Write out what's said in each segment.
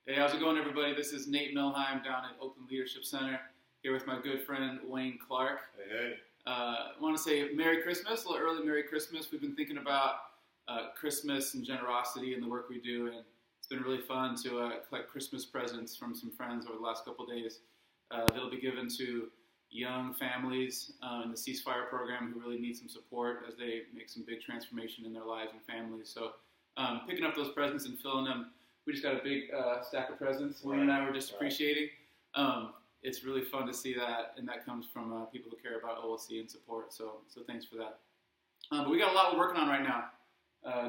Hey, how's it going, everybody? This is Nate Milheim down at Oakland Leadership Center, here with my good friend Wayne Clark. Hey. I want to say Merry Christmas, a little early Merry Christmas. We've been thinking about Christmas and generosity and the work we do, and it's been really fun to collect Christmas presents from some friends over the last couple of days that'll be given to young families in the ceasefire program who really need some support as they make some big transformation in their lives and families. So picking up those presents and filling them. We just got a big stack of presents. Wayne and I were just appreciating. It's really fun to see that, and that comes from people who care about OLC and support. So thanks for that. But we got a lot we're working on right now,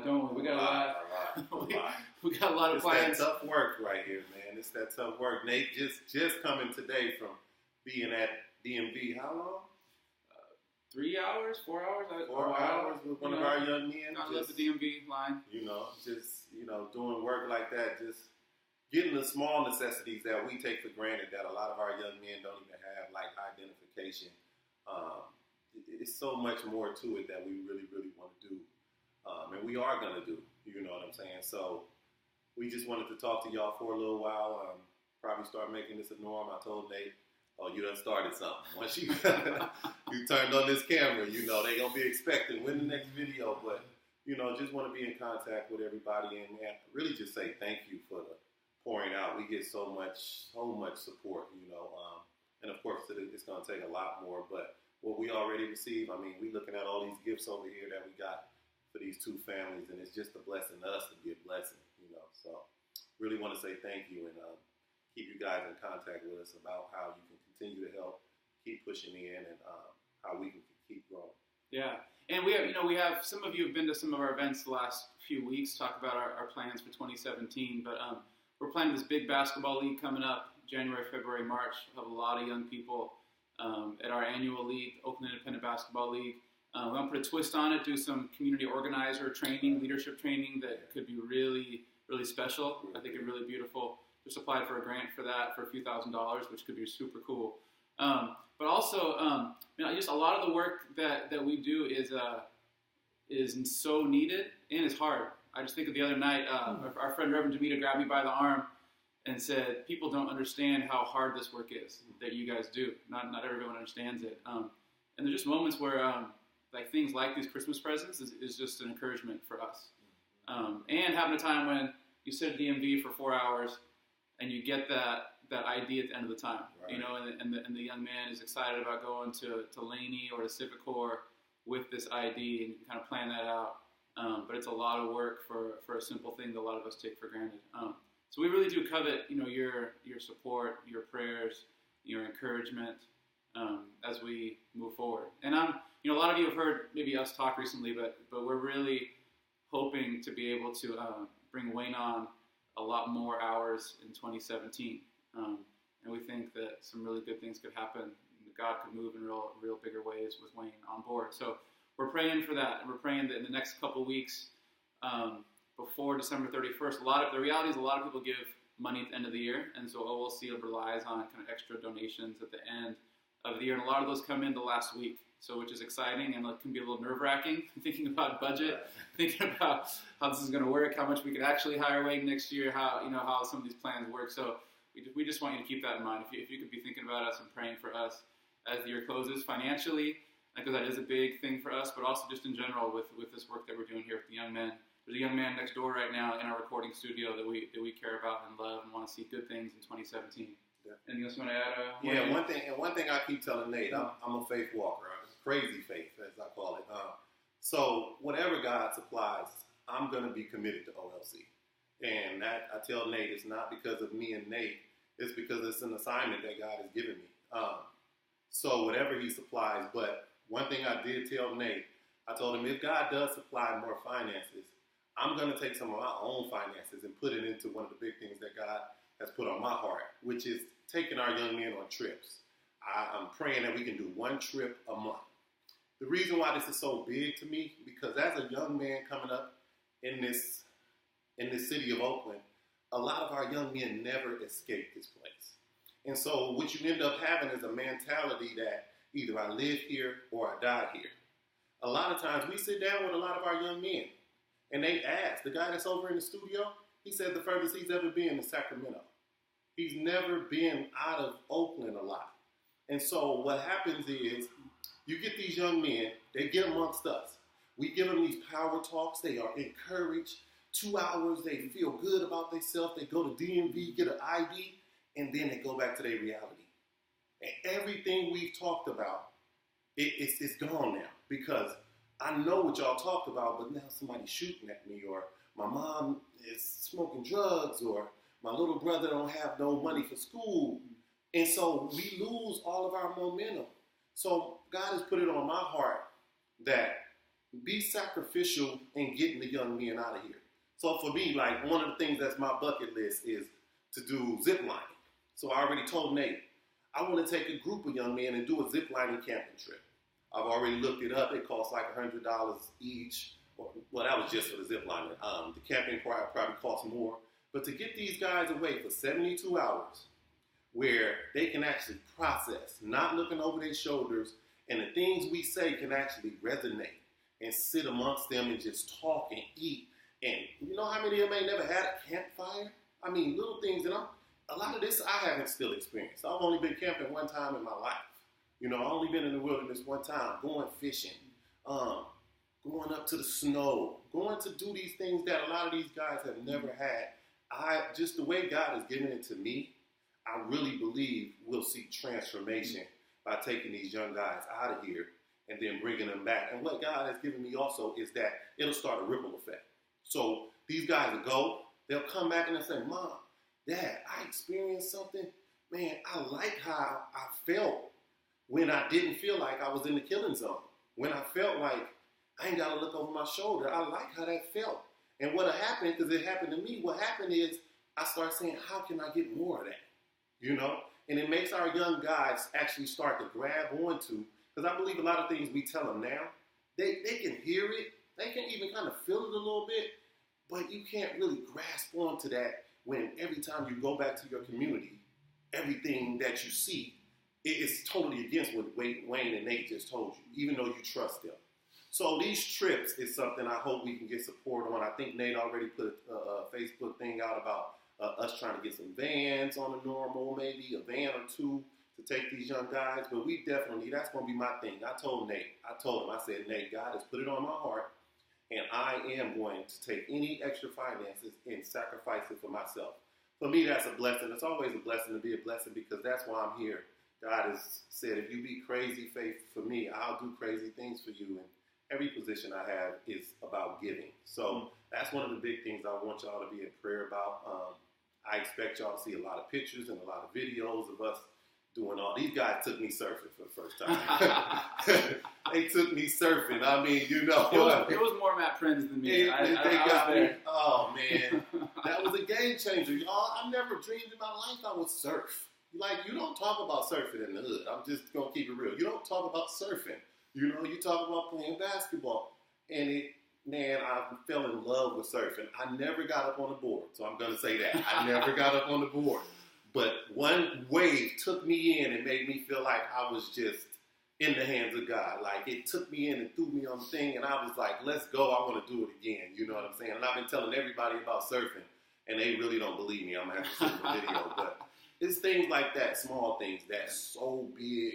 don't we? We got a lot. We got a lot of plans. It's that tough work right here, man. It's that tough work. Nate just coming today from being at DMV. How long? 3 hours, 4 hours. 4 hours with one of our young men. I love the DMV line. Doing work like that, just getting the small necessities that we take for granted that a lot of our young men don't even have, like identification. It's so much more to it that we really, really want to do. And we are going to do, you know what I'm saying? So we just wanted to talk to y'all for a little while, probably start making this a norm. I told Nate, oh, you done started something. Once you you turned on this camera, they going to be expecting when the next video. But, just want to be in contact with everybody and really just say thank you for the pouring out. We get so much support, and of course it's going to take a lot more. But what we already received, we looking at all these gifts over here that we got for these two families, and it's just a blessing to us to be a blessing, So really want to say thank you and keep you guys in contact with us about how you can continue to help, keep pushing in, and how we can keep growing. Yeah, and we have some of you have been to some of our events the last few weeks, talk about our plans for 2017, but we're planning this big basketball league coming up January, February, March. We'll have a lot of young people at our annual league, Oakland Independent Basketball League. We're going to put a twist on it, do some community organizer training, leadership training that could be really, really special. I think it's really beautiful. Just applied for a grant for that for a few $1,000s, which could be super cool. But also, just a lot of the work that we do is so needed and it's hard. I just think of the other night, our friend Reverend Demita grabbed me by the arm and said, people don't understand how hard this work is that you guys do. Not everyone understands it. And there's just moments where things like these Christmas presents is just an encouragement for us. And having a time when you sit at DMV for 4 hours and you get that ID at the end of the time, right. and the young man is excited about going to Laney or to Civic Corps with this ID, and you can kind of plan that out. But it's a lot of work for a simple thing that a lot of us take for granted. So we really do covet, your support, your prayers, your encouragement as we move forward. And a lot of you have heard maybe us talk recently, but we're really hoping to be able to bring Wayne on a lot more hours in 2017. And we think that some really good things could happen. God could move in real bigger ways with Wayne on board. So we're praying for that. And we're praying that in the next couple weeks, before December 31st, the reality is a lot of people give money at the end of the year. And so OLC relies on kind of extra donations at the end of the year. And a lot of those come in the last week. So which is exciting, and it can be a little nerve-wracking thinking about budget, thinking about how this is going to work, how much we could actually hire Wayne next year, how some of these plans work. So we just want you to keep that in mind. If you could be thinking about us and praying for us as the year closes financially, because that is a big thing for us, but also just in general with this work that we're doing here with the young men. There's a young man next door right now in our recording studio that we care about and love and want to see good things in 2017. Yeah. Anything else you want to add? One thing I keep telling Nate, I'm a faith walker. Crazy faith, as I call it. So whatever God supplies, I'm going to be committed to OLC. And that, I tell Nate, it's not because of me and Nate. It's because it's an assignment that God has given me. So whatever he supplies. But one thing I did tell Nate, I told him, if God does supply more finances, I'm going to take some of my own finances and put it into one of the big things that God has put on my heart, which is taking our young men on trips. I'm praying that we can do one trip a month. The reason why this is so big to me, because as a young man coming up in this city of Oakland, a lot of our young men never escape this place. And so what you end up having is a mentality that either I live here or I die here. A lot of times we sit down with a lot of our young men and they ask, the guy that's over in the studio, He said the furthest he's ever been is Sacramento. He's never been out of Oakland a lot. And so what happens is you get these young men, they get amongst us. We give them these power talks. They are encouraged. 2 hours, they feel good about themselves. They go to DMV, get an ID, and then they go back to their reality. And everything we've talked about, it's gone now because I know what y'all talked about, but now somebody's shooting at me, or my mom is smoking drugs, or my little brother don't have no money for school. And so we lose all of our momentum. So God has put it on my heart that be sacrificial in getting the young men out of here. So for me, like one of the things that's my bucket list is to do zip lining. So I already told Nate, I want to take a group of young men and do a zip lining camping trip. I've already looked it up. It costs like $100 each. Well, that was just for the zip lining. The camping probably costs more. But to get these guys away for 72 hours where they can actually process, not looking over their shoulders, and the things we say can actually resonate and sit amongst them and just talk and eat. And you know how many of them ain't never had a campfire? I mean, little things. And a lot of this I haven't still experienced. I've only been camping one time in my life. You know, I've only been in the wilderness one time, going fishing, going up to the snow, going to do these things that a lot of these guys have never had. Just the way God has given it to me, I really believe we'll see transformation by taking these young guys out of here and then bringing them back. And what God has given me also is that it'll start a ripple effect. So these guys will go, they'll come back and they'll say, Mom, Dad, I experienced something. Man, I like how I felt when I didn't feel like I was in the killing zone. When I felt like I ain't got to look over my shoulder. I like how that felt. And what happened, because it happened to me, what happened is I started saying, how can I get more of that? You know? And it makes our young guys actually start to grab onto, because I believe a lot of things we tell them now, they can hear it. They can even kind of feel it a little bit, but you can't really grasp onto that when every time you go back to your community, everything that you see is totally against what Wayne and Nate just told you, even though you trust them. So these trips is something I hope we can get support on. I think Nate already put a Facebook thing out about us trying to get some vans on the normal, maybe a van or two to take these young guys. But we definitely, that's going to be my thing. I told him, I said, Nate, God has put it on my heart, and I am going to take any extra finances and sacrifice it for myself. For me, that's a blessing. It's always a blessing to be a blessing because that's why I'm here. God has said, if you be crazy faith for me, I'll do crazy things for you. And every position I have is about giving. So that's one of the big things I want y'all to be in prayer about. I expect y'all to see a lot of pictures and a lot of videos of us doing all. These guys took me surfing for the first time. They took me surfing. I mean, you know. It was more Matt Prinz than me. They got me. Oh, man. That was a game changer. Y'all, I never dreamed in my life I would surf. Like, you don't talk about surfing in the hood. I'm just going to keep it real. You don't talk about surfing. You know, you talk about playing basketball. And I fell in love with surfing. I never got up on the board. So I'm going to say that. I never got up on the board. But one wave took me in and made me feel like I was just in the hands of God. Like, it took me in and threw me on the thing. And I was like, let's go. I want to do it again. You know what I'm saying? And I've been telling everybody about surfing. And they really don't believe me. I'm going to have to shoot the video. But it's things like that, small things that's so big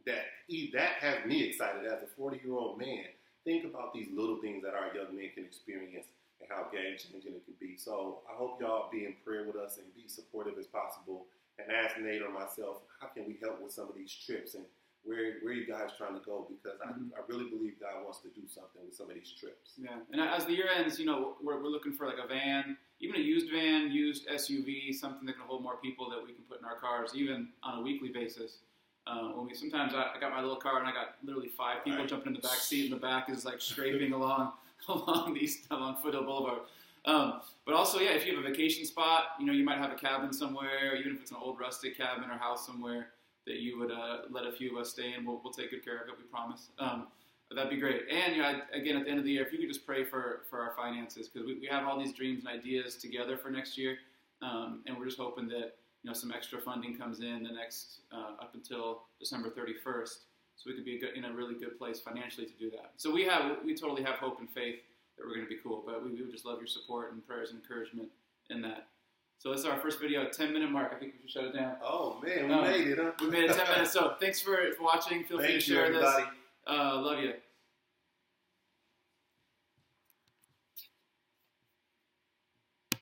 that have me excited as a 40-year-old man. Think about these little things that our young men can experience and how game-changing it can be. So I hope y'all be in prayer with us and be supportive as possible. And ask Nate or myself, how can we help with some of these trips and where are you guys trying to go? Because I really believe God wants to do something with some of these trips. Yeah, and as the year ends, you know, we're looking for like a van, even a used van, used SUV, something that can hold more people that we can put in our cars, even on a weekly basis. Sometimes I got my little car and I got literally 5 people jumping in the back seat, and the back is like scraping along Foothill Boulevard. But also, yeah, if you have a vacation spot, you know, you might have a cabin somewhere, even if it's an old rustic cabin or house somewhere that you would let a few of us stay in. We'll take good care of it, we promise. That'd be great. And, you know, again, at the end of the year, if you could just pray for our finances, because we have all these dreams and ideas together for next year, and we're just hoping that, you know, some extra funding comes in the next up until December 31st, so we could be in a really good place financially to do that. So we totally have hope and faith that that were going to be cool. But we would just love your support and prayers and encouragement in that. So this is our first video, 10-minute mark. I think we should shut it down. Oh, man, we made it, huh? We made it 10 minutes. So thanks for watching. Feel free to share this. Everybody. Love you.